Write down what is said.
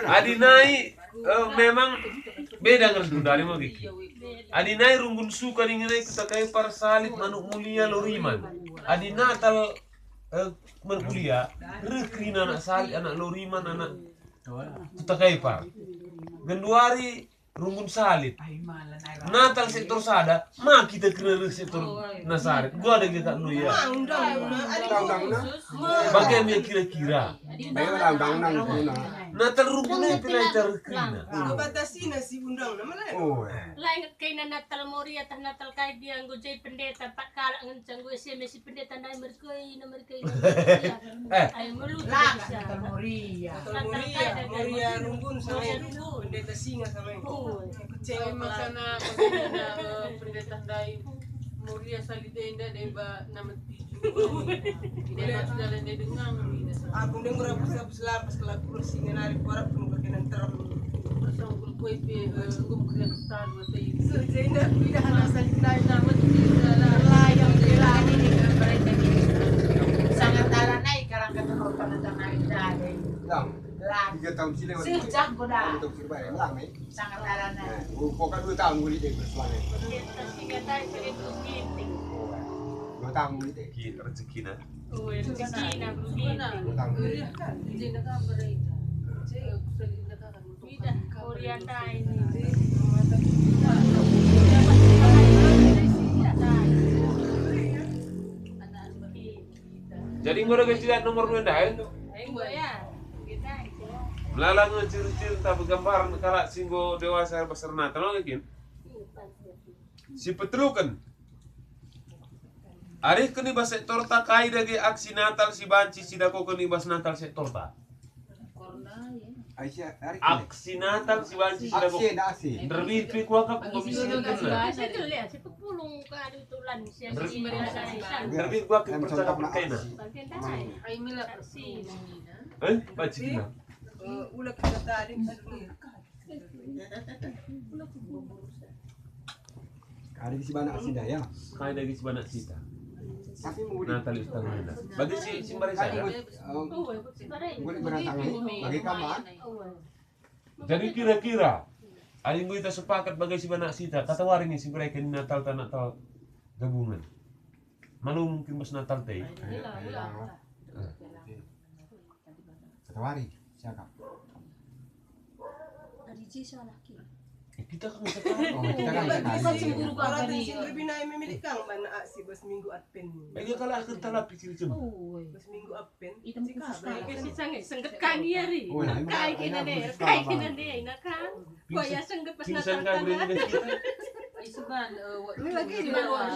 Adi naik memang beda ngerdu dari mau gitu. Adi naik rungun suka dengan naik kita kayak para salib manuk mulia loriman. Adi Natal manuk mulia rekrina anak salib anak loriman anak kita kayak par. Genduari rungun salib. Natal sektor sada, mak kita kena sektor nasaret. Gua ada kita nu ya. Bagaimana kira-kira? Natal rukunnya pelajar kena. Batasi nasi undang nama lain. Lain kena Natal Moria tah Natal kaya dia ngojai pendeta pat kalak ngencang gue SMS pendeta nai merkoi na merkoi. Ay melucu bisa. Natal Moria rungun sama pendeta singa sama. Kecewa makana pendeta dai Moria salidenda deba nama tujuh. Dia jalan dia dengang. Aku dengar apa selapas kalau kursi ngenari korap pun kekenan terang. Bersama kue pe gum kena star mata ini. Sejenda tidak ada salidai Nama tu Layang bilang ini mereka ini sangat ala naik karang kata kau tanah tanah dari Lang. lang 3 tahun sila sejak kau dah untuk survive lang eh. sangat ala naik. Pokoknya 2 tahun muli deh bersuara. Pendeta singa tayo itu ginting. 2 tahun muli deh. Rezeki na. Rezeki na ginting. 2 tahun muli. Jadi nak mereka. Saya salidenda kan. Tidak Moria tayo ini. Jadi ngora guys lihat nomor 2 dah. Enggak ya. Kita itu. Melalang ciri-ciri tak bergambar kala singgo dewasa besar Natal mungkin. Si petlukan. Ari keni bas sektor ta kai dagi aksi Natal si banci si dako keni bas Natal sektor ta. Aisyah, hari Aksi Natal si banci si dako. aksi dah aksi. Derbi pi ku akak komisi kena. Saya tu lihat si pepulung ka tulan siya si mereka sa. Derbi ku akak percakapan kaina. Bagian tayo. Ay mila Si Baci kina. ulah kita tadi. Hari si bana aksi dah ya. Kai dagi si banak sita. Tapi muli. Natal ustang mana. Bagi si simbari saya. Muli beratang bagi kaman. Jadi kira-kira aling kita sepakat bagai si banak sita kata wari ni si mereka ni Natal tan Natal gabungan. Malu mungkin bas Natal teh. Ketawari, siapa? Kita kan sekarang. Oh, kita kan sekali. cemburu ka Kalau kani. tinggal binai memilik kang mana aksi bos minggu adpen. Lagi kalau akan talap pikir cem. Bos minggu adpen. Item Sika khusus baik. kasi sangat sengket kani hari. Oh, nah, Kai kina deh, kai kina deh, nak kan? Kaya sengket pas Pingsan Natal kan boleh kana. kita. Ay suban. Ini lagi di luar.